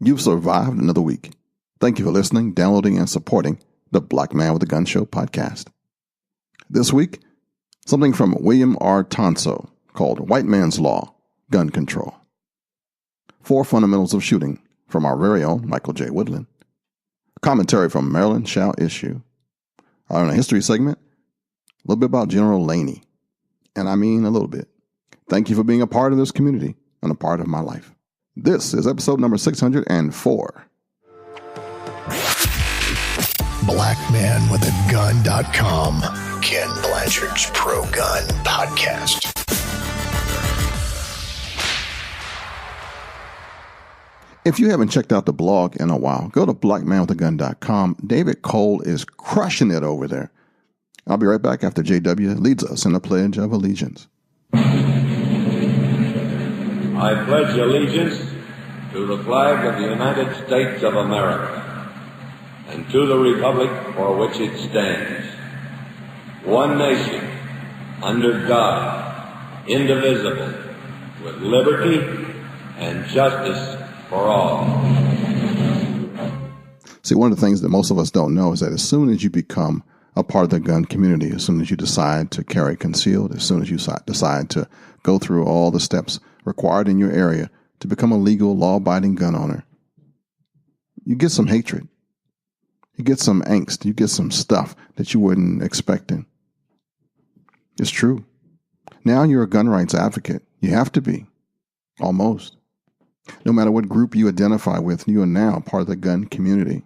You've survived another week. Thank you for listening, downloading, and supporting the Black Man with a Gun Show podcast. This week, something from William R. Tonso called White Man's Law, Gun Control. 4 Fundamentals of Shooting from our very own Michael J. Woodland. A commentary from Maryland Shall Issue. In a history segment, a little bit about General Laney. And I mean a little bit. Thank you for being a part of this community and a part of my life. This is episode number 604. BlackManWithAGun.com, Kenn Blanchard's Pro-Gun Podcast. If you haven't checked out the blog in a while, go to BlackManWithAGun.com. David Cole is crushing it over there. I'll be right back after JW leads us in the Pledge of Allegiance. I pledge allegiance to the flag of the United States of America and to the republic for which it stands, one nation, under God, indivisible, with liberty and justice for all. See, one of the things that most of us don't know is that as soon as you become a part of the gun community, as soon as you decide to carry concealed, as soon as you decide to go through all the steps required in your area to become a legal, law-abiding gun owner, you get some hatred. You get some angst. You get some stuff that you weren't expecting. It's true. Now you're a gun rights advocate. You have to be. Almost. No matter what group you identify with, you are now part of the gun community.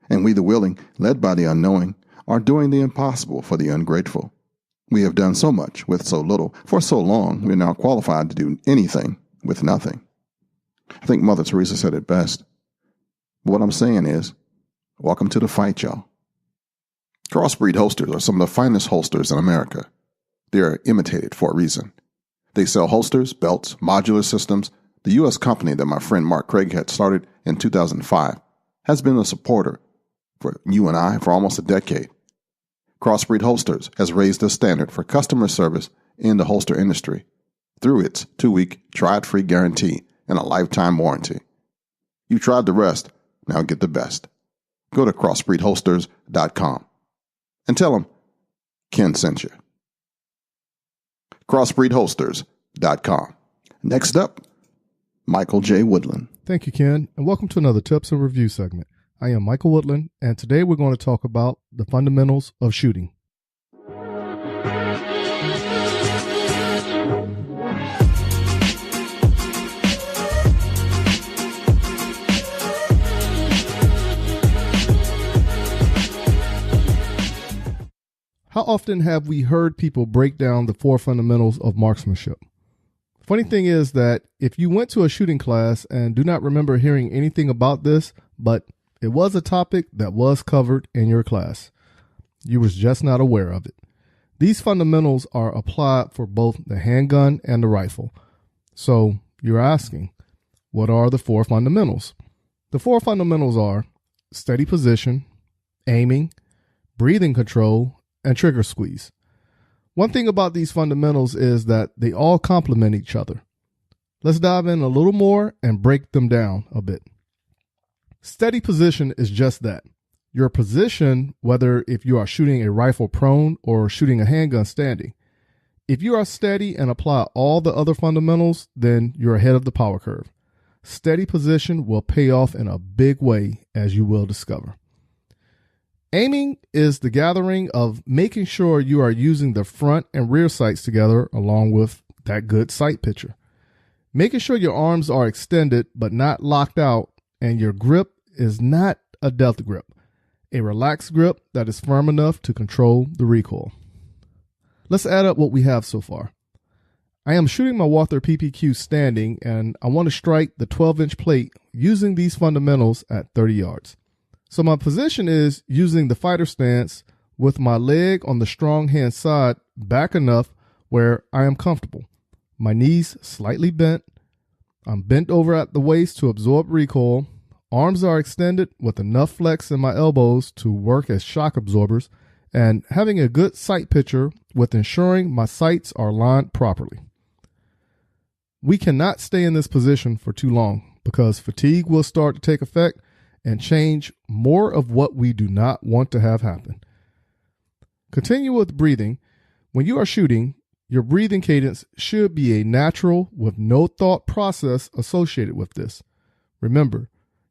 And we, the willing, led by the unknowing, are doing the impossible for the ungrateful. We have done so much with so little for so long, we are now qualified to do anything with nothing. I think Mother Teresa said it best. But what I'm saying is, welcome to the fight, y'all. Crossbreed holsters are some of the finest holsters in America. They are imitated for a reason. They sell holsters, belts, modular systems. The U.S. company that my friend Mark Craig had started in 2005 has been a supporter for you and I for almost a decade. Crossbreed Holsters has raised the standard for customer service in the holster industry through its 2-week try-it-free guarantee and a lifetime warranty. You tried the rest, now get the best. Go to crossbreedholsters.com and tell them Kenn sent you. crossbreedholsters.com. Next up, Michael J. Woodland. Thank you, Kenn, and welcome to another Tips and Review segment. I am Michael Woodland, and today we're going to talk about the fundamentals of shooting. How often have we heard people break down the 4 fundamentals of marksmanship? Funny thing is that if you went to a shooting class and do not remember hearing anything about this, but it was a topic that was covered in your class, you was just not aware of it. These fundamentals are applied for both the handgun and the rifle. So you're asking, what are the 4 fundamentals? The 4 fundamentals are steady position, aiming, breathing control, and trigger squeeze. One thing about these fundamentals is that they all complement each other. Let's dive in a little more and break them down a bit. Steady position is just that. Your position, whether if you are shooting a rifle prone or shooting a handgun standing. If you are steady and apply all the other fundamentals, then you're ahead of the power curve. Steady position will pay off in a big way, as you will discover. Aiming is the gathering of making sure you are using the front and rear sights together along with that good sight picture. Making sure your arms are extended but not locked out and your grip is not a delta grip, a relaxed grip that is firm enough to control the recoil. Let's add up what we have so far. I am shooting my Walther PPQ standing and I want to strike the 12-inch plate using these fundamentals at 30 yards. So my position is using the fighter stance with my leg on the strong hand side back enough where I am comfortable. My knees slightly bent. I'm bent over at the waist to absorb recoil. Arms are extended with enough flex in my elbows to work as shock absorbers and having a good sight picture with ensuring my sights are lined properly. We cannot stay in this position for too long because fatigue will start to take effect and change more of what we do not want to have happen. Continue with breathing. When you are shooting, your breathing cadence should be a natural with no thought process associated with this. Remember,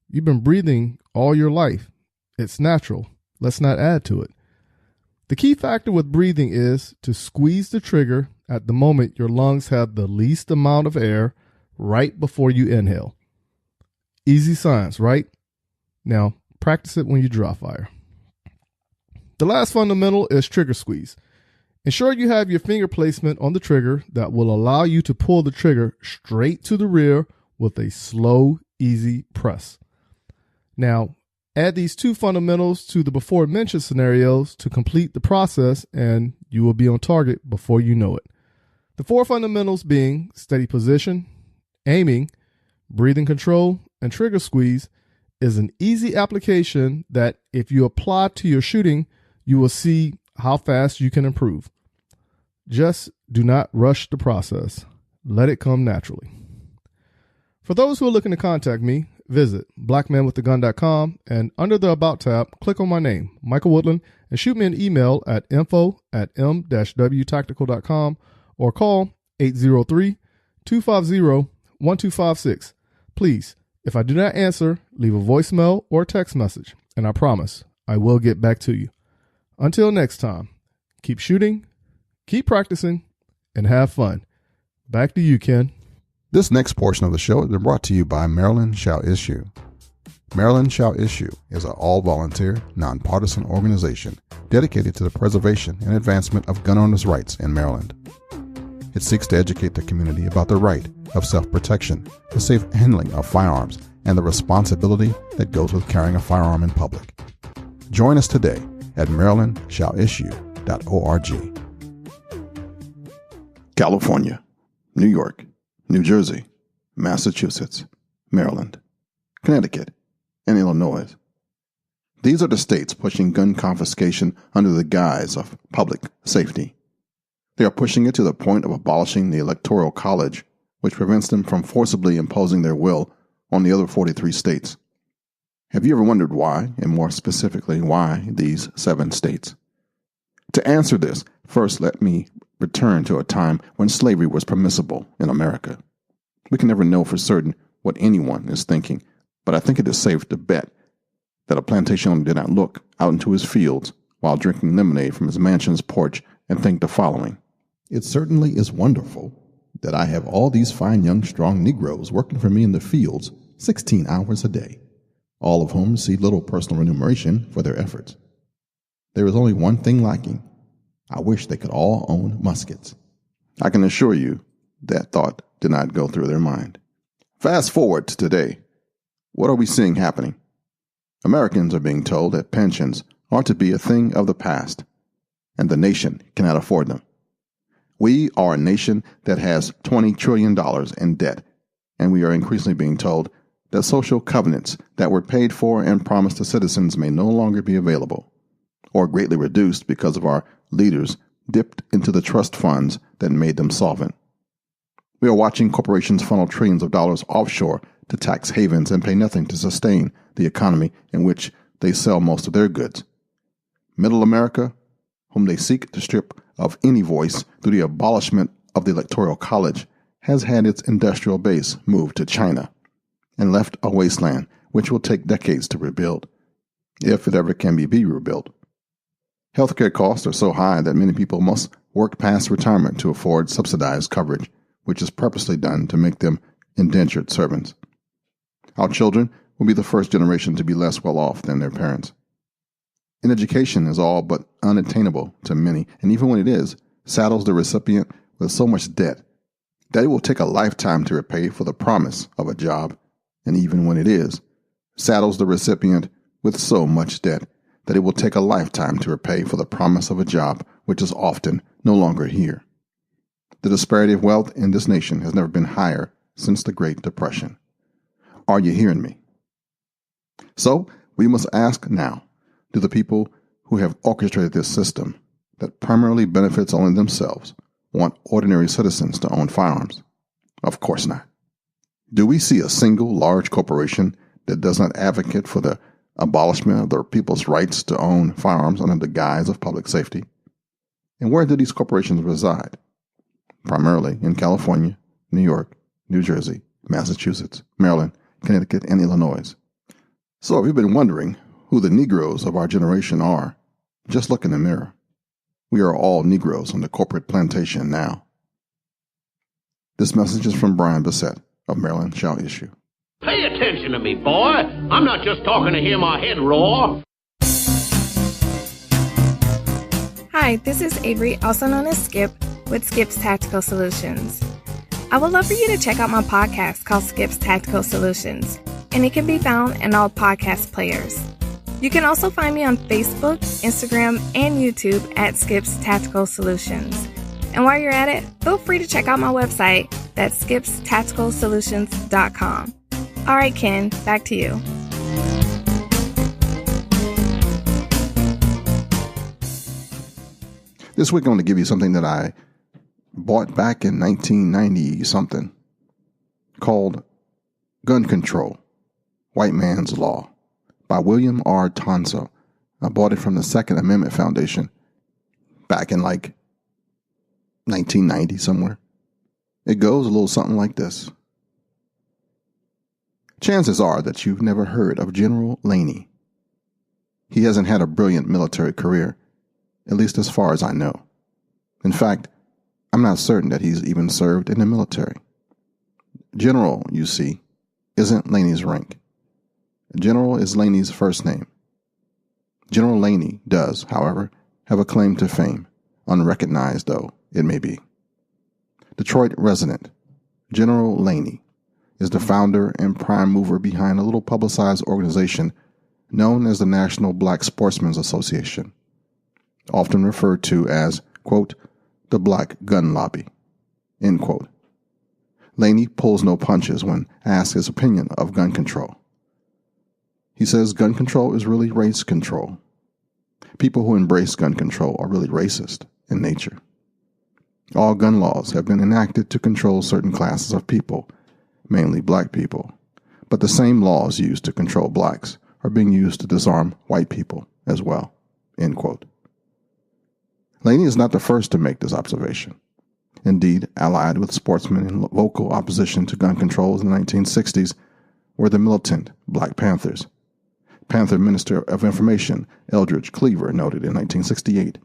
you've been breathing all your life. It's natural. Let's not add to it. The key factor with breathing is to squeeze the trigger at the moment your lungs have the least amount of air right before you inhale. Easy science, right? Now, practice it when you draw fire. The last fundamental is trigger squeeze. Ensure you have your finger placement on the trigger that will allow you to pull the trigger straight to the rear with a slow, easy press. Now, add these two fundamentals to the before mentioned scenarios to complete the process, and you will be on target before you know it. The four fundamentals being steady position, aiming, breathing control, and trigger squeeze is an easy application that if you apply to your shooting, you will see how fast you can improve. Just do not rush the process. Let it come naturally. For those who are looking to contact me, visit blackmanwiththegun.com and under the About tab, click on my name, Michael Woodland, and shoot me an email at info@m-wtactical.com or call 803-250-1256. Please, if I do not answer, leave a voicemail or text message, and I promise I will get back to you. Until next time, keep shooting, keep practicing, and have fun. Back to you, Kenn. This next portion of the show has been brought to you by Maryland Shall Issue. Maryland Shall Issue is an all-volunteer, nonpartisan organization dedicated to the preservation and advancement of gun owners' rights in Maryland. It seeks to educate the community about the right of self-protection, the safe handling of firearms, and the responsibility that goes with carrying a firearm in public. Join us today at marylandshallissue.org. California, New York, New Jersey, Massachusetts, Maryland, Connecticut, and Illinois. These are the states pushing gun confiscation under the guise of public safety. They are pushing it to the point of abolishing the Electoral College, which prevents them from forcibly imposing their will on the other 43 states. Have you ever wondered why, and more specifically, why these 7 states? To answer this, first let me return to a time when slavery was permissible in America. We can never know for certain what anyone is thinking, but I think it is safe to bet that a plantation owner did not look out into his fields while drinking lemonade from his mansion's porch and think the following: "It certainly is wonderful that I have all these fine young strong Negroes working for me in the fields 16 hours a day, all of whom receive little personal remuneration for their efforts. There is only one thing lacking. I wish they could all own muskets." I can assure you that thought did not go through their mind. Fast forward to today. What are we seeing happening? Americans are being told that pensions are to be a thing of the past, and the nation cannot afford them. We are a nation that has $20 trillion in debt, and we are increasingly being told that social covenants that were paid for and promised to citizens may no longer be available, or greatly reduced because of our leaders dipped into the trust funds that made them solvent. We are watching corporations funnel trillions of dollars offshore to tax havens and pay nothing to sustain the economy in which they sell most of their goods. Middle America, whom they seek to strip of any voice through the abolishment of the Electoral College, has had its industrial base moved to China and left a wasteland which will take decades to rebuild, if it ever can be rebuilt. Healthcare costs are so high that many people must work past retirement to afford subsidized coverage, which is purposely done to make them indentured servants. Our children will be the first generation to be less well off than their parents. And education is all but unattainable to many, and even when it is, saddles the recipient with so much debt that it will take a lifetime to repay for the promise of a job, and even when it is, saddles the recipient with so much debt that it will take a lifetime to repay for the promise of a job which is often no longer here. The disparity of wealth in this nation has never been higher since the Great Depression. Are you hearing me? So, we must ask now, do the people who have orchestrated this system that primarily benefits only themselves want ordinary citizens to own firearms? Of course not. Do we see a single large corporation that does not advocate for the abolishment of the people's rights to own firearms under the guise of public safety? And where do these corporations reside? Primarily in California, New York, New Jersey, Massachusetts, Maryland, Connecticut, and Illinois. So if you've been wondering who the Negroes of our generation are, just look in the mirror. We are all Negroes on the corporate plantation now. This message is from Brian Bissett of Maryland Shall Issue. Pay attention to me, boy. I'm not just talking to hear my head roar. Hi, this is Avery, also known as Skip, with Skip's Tactical Solutions. I would love for you to check out my podcast called Skip's Tactical Solutions, and it can be found in all podcast players. You can also find me on Facebook, Instagram, and YouTube at Skip's Tactical Solutions. And while you're at it, feel free to check out my website, that's skipstacticalsolutions.com. All right, Ken, back to you. This week I'm going to give you something that I bought back in 1990-something called Gun Control, White Man's Law by William R. Tonso. I bought it from the Second Amendment Foundation back in 1990 somewhere. It goes a little something like this. Chances are that you've never heard of General Laney. He hasn't had a brilliant military career, at least as far as I know. In fact, I'm not certain that he's even served in the military. General, you see, isn't Laney's rank. General is Laney's first name. General Laney does, however, have a claim to fame, unrecognized though it may be. Detroit resident, General Laney is the founder and prime mover behind a little publicized organization known as the National Black Sportsmen's Association, often referred to as, quote, the Black Gun Lobby, end quote. Laney pulls no punches when asked his opinion of gun control. He says gun control is really race control. People who embrace gun control are really racist in nature. All gun laws have been enacted to control certain classes of people, mainly black people, but the same laws used to control blacks are being used to disarm white people as well, end quote. Laney is not the first to make this observation. Indeed, allied with sportsmen in vocal opposition to gun controls in the 1960s were the militant Black Panthers. Panther Minister of Information Eldridge Cleaver noted in 1968,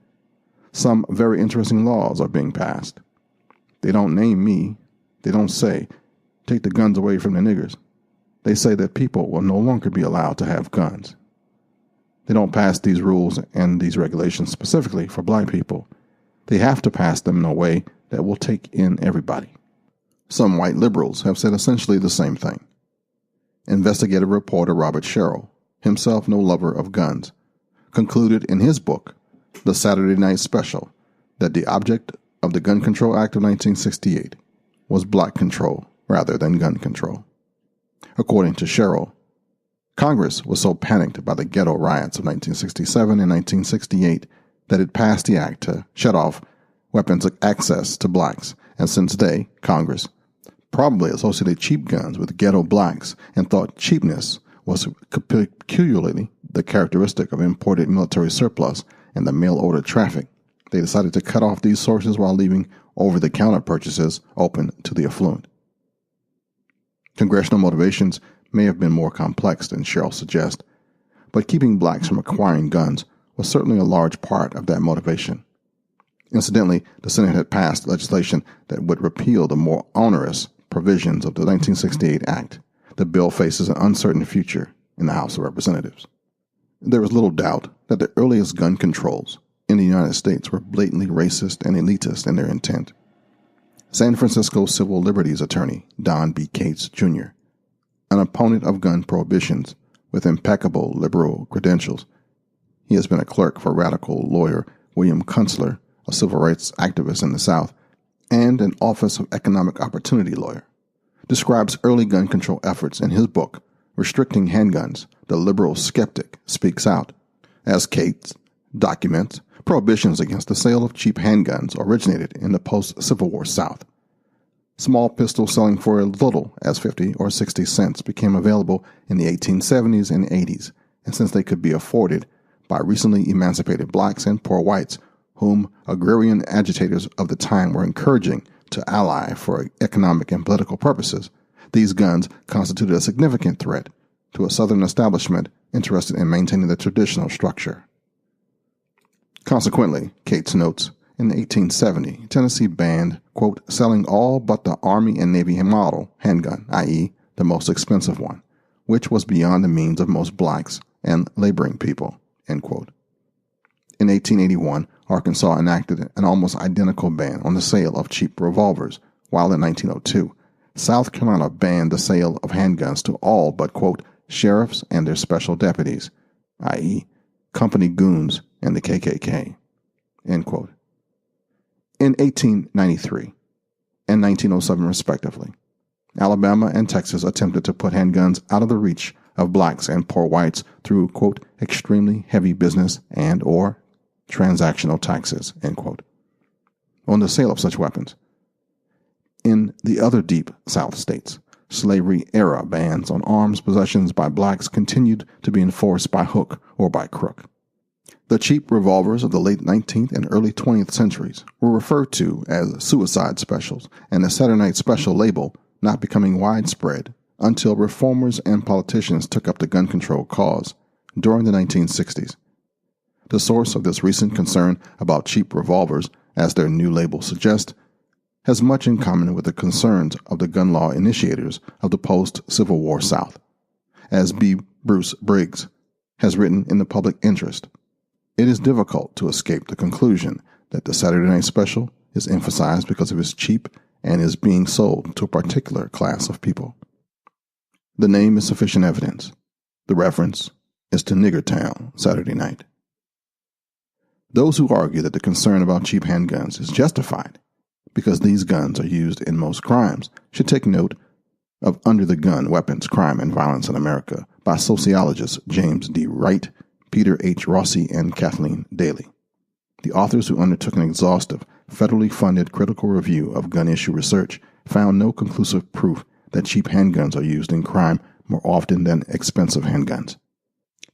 some very interesting laws are being passed. They don't name me. They don't say, take the guns away from the niggers. They say that people will no longer be allowed to have guns. They don't pass these rules and these regulations specifically for black people. They have to pass them in a way that will take in everybody. Some white liberals have said essentially the same thing. Investigative reporter Robert Sherrill, himself no lover of guns, concluded in his book, The Saturday Night Special, that the object of the Gun Control Act of 1968 was black control rather than gun control. According to Sherrill, Congress was so panicked by the ghetto riots of 1967 and 1968 that it passed the act to shut off weapons access to blacks, and since they, Congress, probably associated cheap guns with ghetto blacks and thought cheapness was peculiarly the characteristic of imported military surplus and the mail-order traffic, they decided to cut off these sources while leaving over-the-counter purchases open to the affluent. Congressional motivations may have been more complex than Sherrill suggests, but keeping blacks from acquiring guns was certainly a large part of that motivation. Incidentally, the Senate had passed legislation that would repeal the more onerous provisions of the 1968 Act. The bill faces an uncertain future in the House of Representatives. There is little doubt that the earliest gun controls in the United States were blatantly racist and elitist in their intent. San Francisco civil liberties attorney Don B. Cates, Jr., an opponent of gun prohibitions with impeccable liberal credentials. He has been a clerk for radical lawyer William Kunstler, a civil rights activist in the South, and an Office of Economic Opportunity lawyer, describes early gun control efforts in his book, Restricting Handguns, The Liberal Skeptic Speaks Out. As Cates documents, prohibitions against the sale of cheap handguns originated in the post-Civil War South. Small pistols selling for as little as 50 or 60 cents became available in the 1870s and 80s, and since they could be afforded by recently emancipated blacks and poor whites, whom agrarian agitators of the time were encouraging to ally for economic and political purposes, these guns constituted a significant threat to a Southern establishment interested in maintaining the traditional structure. Consequently, Cates notes, in 1870, Tennessee banned, quote, selling all but the Army and Navy model handgun, i.e., the most expensive one, which was beyond the means of most blacks and laboring people, end quote. In 1881, Arkansas enacted an almost identical ban on the sale of cheap revolvers, while in 1902, South Carolina banned the sale of handguns to all but, quote, sheriffs and their special deputies, i.e., company goons and the KKK, end quote. In 1893 and 1907, respectively, Alabama and Texas attempted to put handguns out of the reach of blacks and poor whites through, quote, extremely heavy business and or transactional taxes, end quote, on the sale of such weapons. In the other deep South states, slavery-era bans on arms possessions by blacks continued to be enforced by hook or by crook. The cheap revolvers of the late 19th and early 20th centuries were referred to as suicide specials, and the Saturday Night Special label not becoming widespread until reformers and politicians took up the gun control cause during the 1960s. The source of this recent concern about cheap revolvers, as their new label suggests, has much in common with the concerns of the gun law initiators of the post-Civil War South. As B. Bruce Briggs has written in The Public Interest, it is difficult to escape the conclusion that the Saturday Night Special is emphasized because it is cheap and is being sold to a particular class of people. The name is sufficient evidence. The reference is to Niggertown Saturday Night. Those who argue that the concern about cheap handguns is justified because these guns are used in most crimes should take note of Under the Gun, Weapons, Crime, and Violence in America by sociologists James D. Wright, Peter H. Rossi, and Kathleen Daly. The authors who undertook an exhaustive, federally funded critical review of gun issue research found no conclusive proof that cheap handguns are used in crime more often than expensive handguns.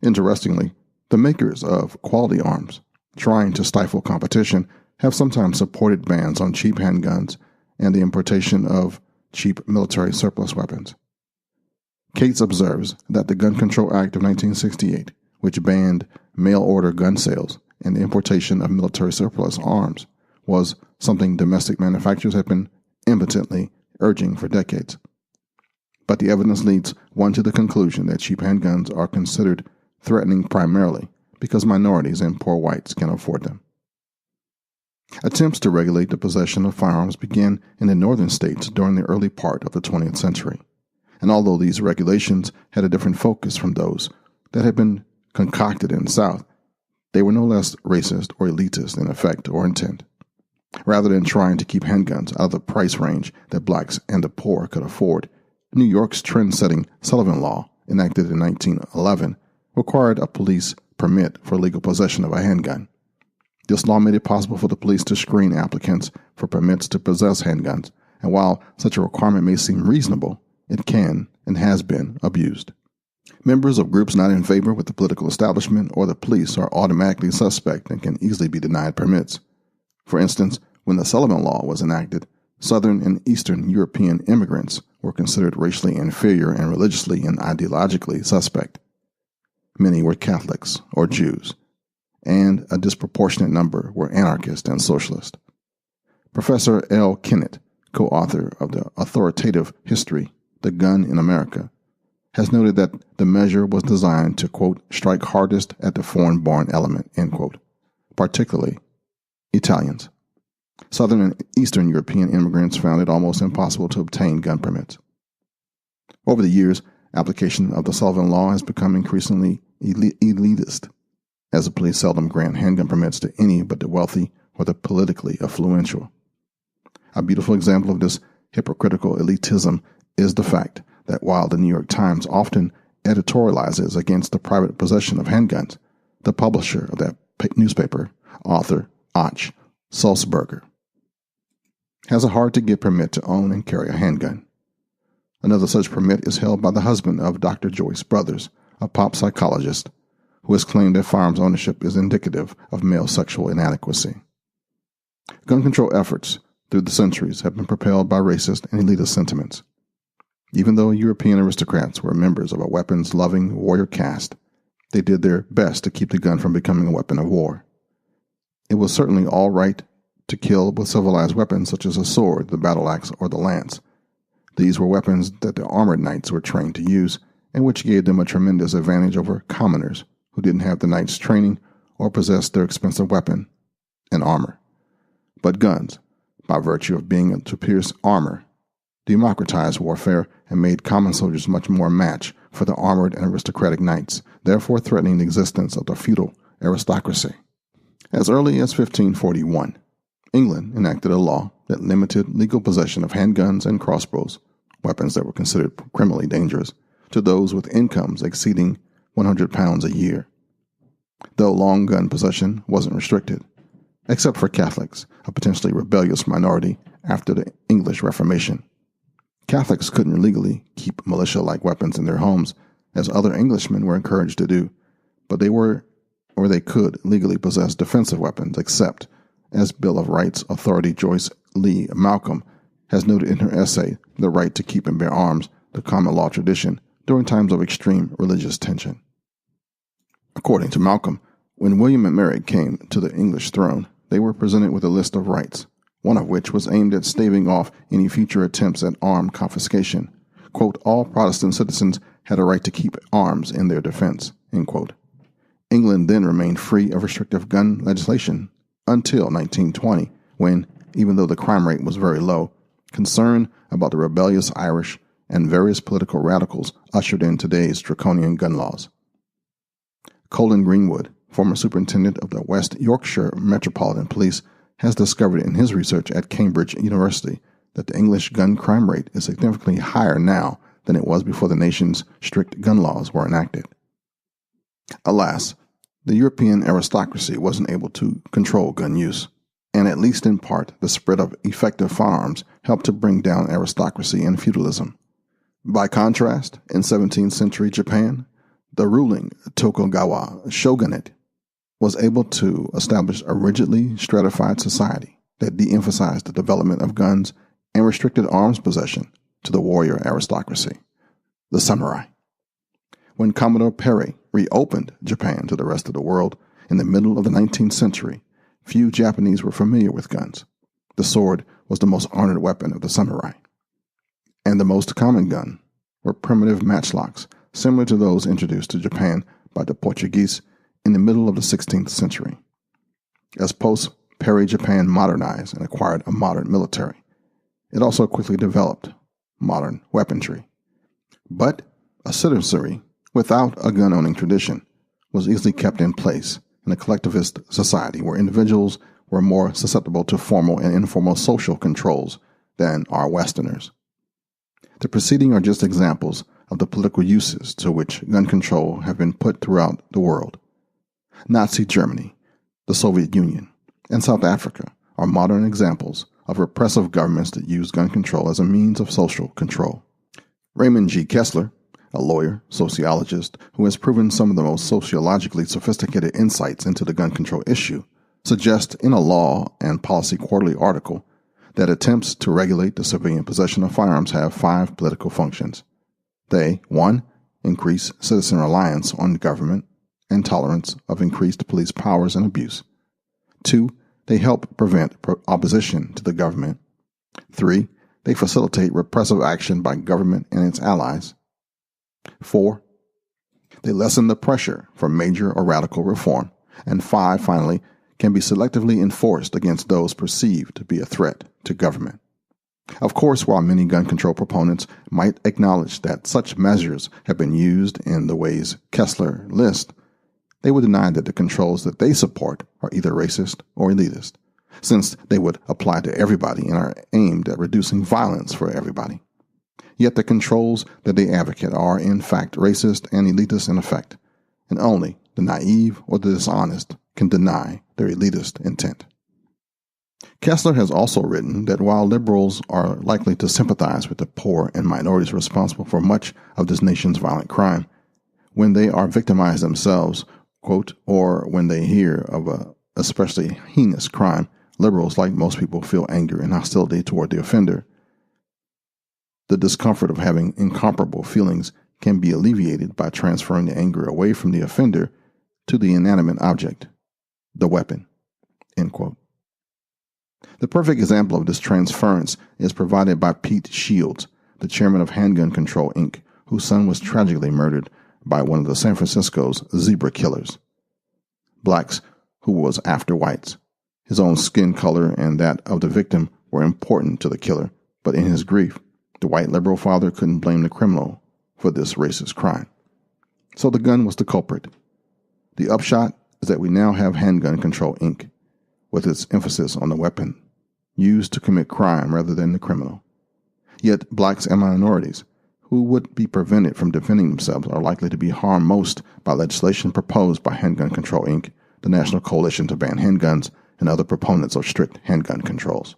Interestingly, the makers of quality arms, trying to stifle competition, have sometimes supported bans on cheap handguns and the importation of cheap military surplus weapons. Cates observes that the Gun Control Act of 1968, which banned mail-order gun sales and the importation of military surplus arms, was something domestic manufacturers have been impotently urging for decades. But the evidence leads one to the conclusion that cheap handguns are considered threatening primarily because minorities and poor whites can afford them. Attempts to regulate the possession of firearms began in the northern states during the early part of the 20th century, and although these regulations had a different focus from those that had been concocted in the South, they were no less racist or elitist in effect or intent. Rather than trying to keep handguns out of the price range that blacks and the poor could afford, New York's trend-setting Sullivan Law, enacted in 1911, required a police permit for legal possession of a handgun. This law made it possible for the police to screen applicants for permits to possess handguns, and while such a requirement may seem reasonable, it can and has been abused. Members of groups not in favor with the political establishment or the police are automatically suspect and can easily be denied permits. For instance, when the Sullivan Law was enacted, Southern and Eastern European immigrants were considered racially inferior and religiously and ideologically suspect. Many were Catholics or Jews, and a disproportionate number were anarchist and socialist. Professor L. Kennett, co-author of the authoritative history, The Gun in America, has noted that the measure was designed to, quote, strike hardest at the foreign-born element, end quote, particularly Italians. Southern and Eastern European immigrants found it almost impossible to obtain gun permits. Over the years, application of the Sullivan Law has become increasingly elitist, as the police seldom grant handgun permits to any but the wealthy or the politically influential. A beautiful example of this hypocritical elitism is the fact that while the New York Times often editorializes against the private possession of handguns, the publisher of that newspaper, author Och Sulzberger, has a hard-to-get permit to own and carry a handgun. Another such permit is held by the husband of Dr. Joyce Brothers, a pop psychologist, who has claimed that firearms ownership is indicative of male sexual inadequacy. Gun control efforts through the centuries have been propelled by racist and elitist sentiments. Even though European aristocrats were members of a weapons-loving warrior caste, they did their best to keep the gun from becoming a weapon of war. It was certainly all right to kill with civilized weapons such as a sword, the battle axe, or the lance. These were weapons that the armored knights were trained to use, and which gave them a tremendous advantage over commoners who didn't have the knight's training or possessed their expensive weapon and armor. But guns, by virtue of being to pierce armor, democratized warfare and made common soldiers much more a match for the armored and aristocratic knights, therefore threatening the existence of the feudal aristocracy. As early as 1541, England enacted a law that limited legal possession of handguns and crossbows, weapons that were considered criminally dangerous, to those with incomes exceeding £100 a year, though long gun possession wasn't restricted, except for Catholics, a potentially rebellious minority after the English Reformation. Catholics couldn't legally keep militia-like weapons in their homes, as other Englishmen were encouraged to do, but they could legally possess defensive weapons, except, as Bill of Rights authority Joyce Lee Malcolm has noted in her essay, The Right to Keep and Bear Arms, the Common Law Tradition, during times of extreme religious tension. According to Malcolm, when William and Mary came to the English throne, they were presented with a list of rights, one of which was aimed at staving off any future attempts at armed confiscation. Quote, all Protestant citizens had a right to keep arms in their defense, end quote. England then remained free of restrictive gun legislation until 1920, when, even though the crime rate was very low, concern about the rebellious Irish and various political radicals ushered in today's draconian gun laws. Colin Greenwood, former superintendent of the West Yorkshire Metropolitan Police, has discovered in his research at Cambridge University that the English gun crime rate is significantly higher now than it was before the nation's strict gun laws were enacted. Alas, the European aristocracy wasn't able to control gun use, and at least in part, the spread of effective firearms helped to bring down aristocracy and feudalism. By contrast, in 17th century Japan, the ruling Tokugawa shogunate was able to establish a rigidly stratified society that de-emphasized the development of guns and restricted arms possession to the warrior aristocracy, the samurai. When Commodore Perry reopened Japan to the rest of the world in the middle of the 19th century, few Japanese were familiar with guns. The sword was the most honored weapon of the samurai, and the most common gun were primitive matchlocks similar to those introduced to Japan by the Portuguese in the middle of the 16th century. As post-Perry Japan modernized and acquired a modern military, it also quickly developed modern weaponry. But a citizenry without a gun-owning tradition was easily kept in place in a collectivist society where individuals were more susceptible to formal and informal social controls than are Westerners. The preceding are just examples of the political uses to which gun control have been put throughout the world. Nazi Germany, the Soviet Union, and South Africa are modern examples of repressive governments that use gun control as a means of social control. Raymond G. Kessler, a lawyer, sociologist who has proven some of the most sociologically sophisticated insights into the gun control issue, suggests in a Law and Policy Quarterly article that attempts to regulate the civilian possession of firearms have 5 political functions. They, 1, increase citizen reliance on government and tolerance of increased police powers and abuse. 2, they help prevent opposition to the government. 3, they facilitate repressive action by government and its allies. 4, they lessen the pressure for major or radical reform. And 5, finally, can be selectively enforced against those perceived to be a threat to government. Of course, while many gun control proponents might acknowledge that such measures have been used in the ways Kessler lists, they would deny that the controls that they support are either racist or elitist, since they would apply to everybody and are aimed at reducing violence for everybody. Yet the controls that they advocate are, in fact, racist and elitist in effect, and only the naive or the dishonest can deny their elitist intent. Kessler has also written that while liberals are likely to sympathize with the poor and minorities responsible for much of this nation's violent crime, when they are victimized themselves, quote, or when they hear of a especially heinous crime, liberals, like most people, feel anger and hostility toward the offender. The discomfort of having incomparable feelings can be alleviated by transferring the anger away from the offender to the inanimate object, the weapon, end quote. The perfect example of this transference is provided by Pete Shields, the chairman of Handgun Control, Inc., whose son was tragically murdered by one of the San Francisco's zebra killers. Blacks who was after whites. His own skin color and that of the victim were important to the killer, but in his grief, the white liberal father couldn't blame the criminal for this racist crime. So the gun was the culprit. The upshot is that we now have Handgun Control, Inc., with its emphasis on the weapon, used to commit crime rather than the criminal. Yet blacks and minorities, who would be prevented from defending themselves, are likely to be harmed most by legislation proposed by Handgun Control, Inc., the National Coalition to Ban Handguns, and other proponents of strict handgun controls.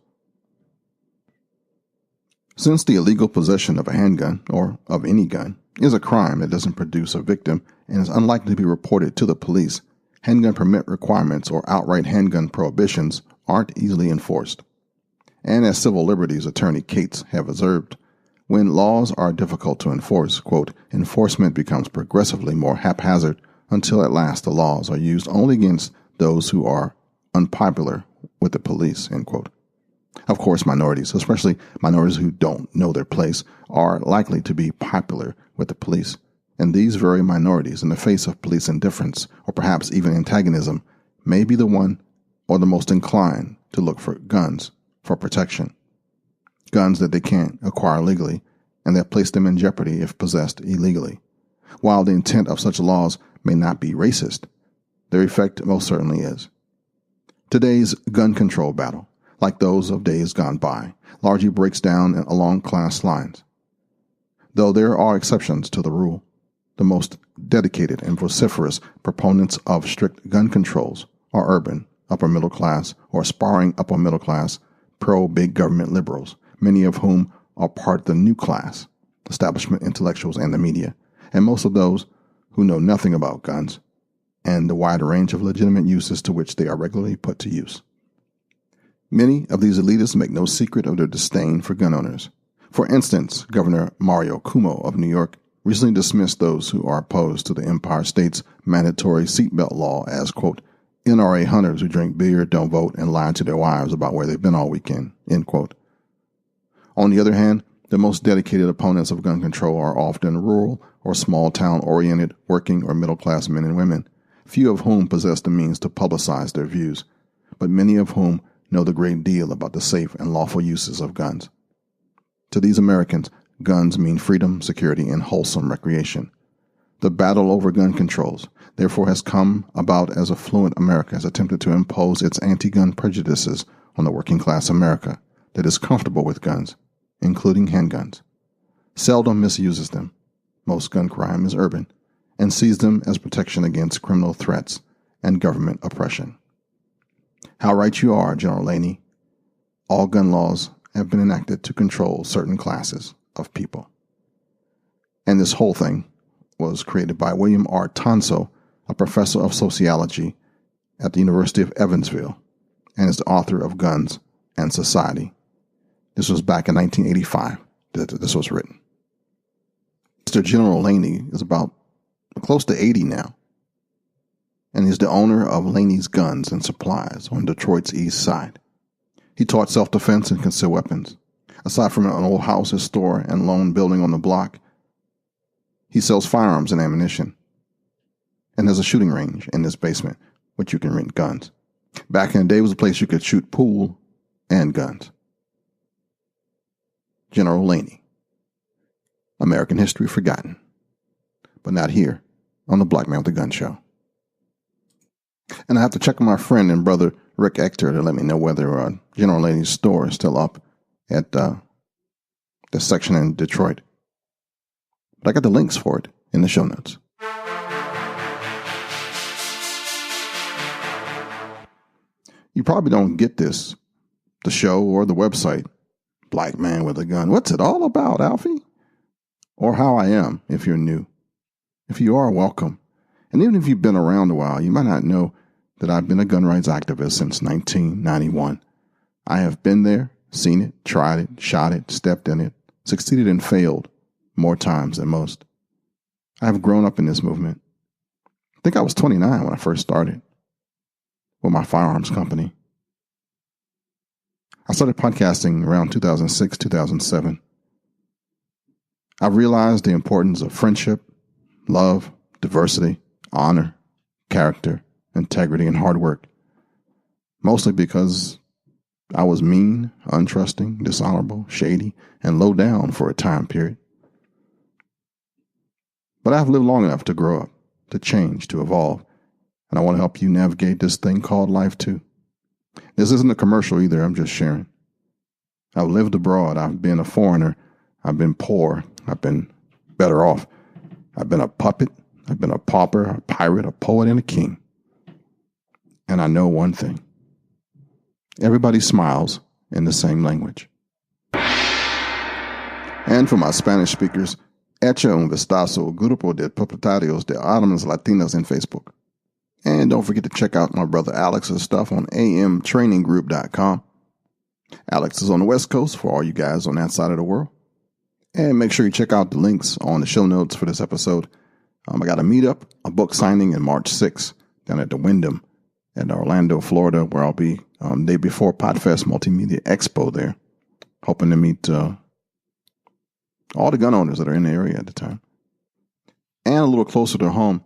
Since the illegal possession of a handgun, or of any gun, is a crime that doesn't produce a victim and is unlikely to be reported to the police, handgun permit requirements or outright handgun prohibitions aren't easily enforced. And as civil liberties attorney Cates have observed, when laws are difficult to enforce, quote, enforcement becomes progressively more haphazard until at last the laws are used only against those who are unpopular with the police, end quote. Of course, minorities, especially minorities who don't know their place, are likely to be popular with the police. And these very minorities, in the face of police indifference or perhaps even antagonism, may be the one or the most inclined to look for guns for protection. Guns that they can't acquire legally and that place them in jeopardy if possessed illegally. While the intent of such laws may not be racist, their effect most certainly is. Today's gun control battle, like those of days gone by, largely breaks down along class lines. Though there are exceptions to the rule, the most dedicated and vociferous proponents of strict gun controls are urban, upper middle class, or aspiring upper middle class, pro-big government liberals, many of whom are part of the new class, establishment intellectuals and the media, and most of those who know nothing about guns and the wide range of legitimate uses to which they are regularly put to use. Many of these elitists make no secret of their disdain for gun owners. For instance, Governor Mario Cuomo of New York recently dismissed those who are opposed to the Empire State's mandatory seatbelt law as, quote, NRA hunters who drink beer, don't vote, and lie to their wives about where they've been all weekend, end quote. On the other hand, the most dedicated opponents of gun control are often rural or small-town-oriented working or middle-class men and women, few of whom possess the means to publicize their views, but many of whom know the great deal about the safe and lawful uses of guns. To these Americans, guns mean freedom, security, and wholesome recreation. The battle over gun controls, therefore, has come about as affluent America has attempted to impose its anti-gun prejudices on the working-class America that is comfortable with guns, including handguns, seldom misuses them, most gun crime is urban, and sees them as protection against criminal threats and government oppression. How right you are, General Laney. All gun laws have been enacted to control certain classes of people. And this whole thing was created by William R. Tonso, a professor of sociology at the University of Evansville, and is the author of Guns and Society. This was back in 1985 that this was written. Mr. General Laney is about close to 80 now, and is the owner of Laney's Guns and Supplies on Detroit's East Side. He taught self-defense and concealed weapons. Aside from an old house, his store, and lone building on the block, he sells firearms and ammunition, and has a shooting range in his basement, which you can rent guns. Back in the day, it was a place you could shoot pool and guns. General Laney. American history forgotten, but not here on the Black Man with a Gun Show. And I have to check with my friend and brother Rick Ector to let me know whether General Laney's store is still up at the section in Detroit. But I got the links for it in the show notes. You probably don't get this the show or the website, Black Man with a Gun. What's it all about, Alfie? Or how I am, if you're new. If you are, welcome. And even if you've been around a while, you might not know that I've been a gun rights activist since 1991. I have been there, seen it, tried it, shot it, stepped in it, succeeded and failed more times than most. I have grown up in this movement. I think I was 29 when I first started with my firearms company. I started podcasting around 2006, 2007. I realized the importance of friendship, love, diversity, honor, character, integrity, and hard work. Mostly because I was mean, untrusting, dishonorable, shady, and low down for a time period. But I've lived long enough to grow up, to change, to evolve, and I want to help you navigate this thing called life too. This isn't a commercial either, I'm just sharing. I've lived abroad, I've been a foreigner, I've been poor, I've been better off, I've been a puppet, I've been a pauper, a pirate, a poet, and a king. And I know one thing. Everybody smiles in the same language. And for my Spanish speakers, echa un vistazo al grupo de propietarios de armas latinas in Facebook. And don't forget to check out my brother Alex's stuff on amtraininggroup.com. Alex is on the West Coast for all you guys on that side of the world. And make sure you check out the links on the show notes for this episode. I got a meetup, a book signing in March 6th down at the Wyndham in Orlando, Florida, where I'll be day before Podfest Multimedia Expo there, hoping to meet all the gun owners that are in the area at the time. And a little closer to home,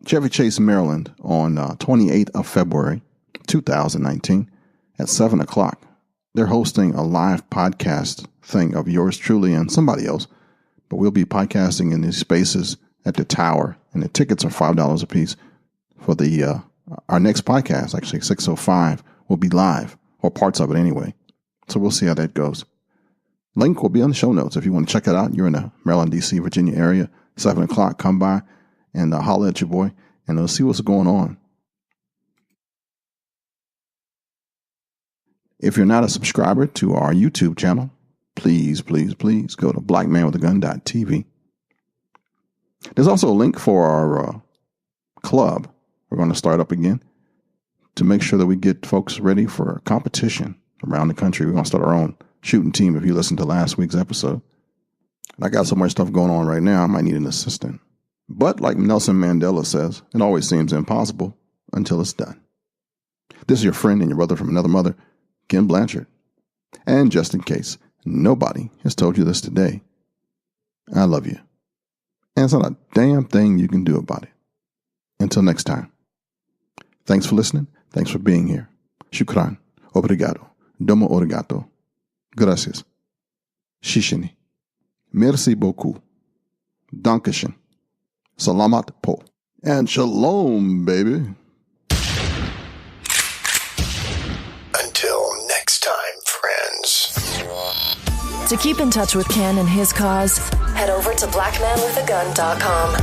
Chevy Chase, Maryland on 28th of February, 2019 at 7 o'clock. They're hosting a live podcast thing of yours truly and somebody else, but we'll be podcasting in these spaces at the Tower, and the tickets are $5 a piece for the our next podcast. Actually, 6:05 will be live, or parts of it anyway. So we'll see how that goes. Link will be on the show notes if you want to check it out. You're in the Maryland, D.C., Virginia area, 7 o'clock. Come by and holler at your boy, and let's see what's going on. If you're not a subscriber to our YouTube channel, please go to blackmanwithagun.tv. There's also a link for our club we're going to start up again to make sure that we get folks ready for competition around the country. We're going to start our own shooting team if you listened to last week's episode. And I got so much stuff going on right now, I might need an assistant. But like Nelson Mandela says, it always seems impossible until it's done. This is your friend and your brother from another mother, Kenn Blanchard. And just in case nobody has told you this today, I love you. And it's not a damn thing you can do about it. Until next time. Thanks for listening. Thanks for being here. Shukran. Obrigado. Domo origato. Gracias. Shishini. Merci beaucoup. Dankeschön. Salamat po. And shalom, baby. Until next time, friends. To keep in touch with Kenn and his cause, head over to blackmanwithagun.com.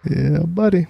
Yeah, buddy.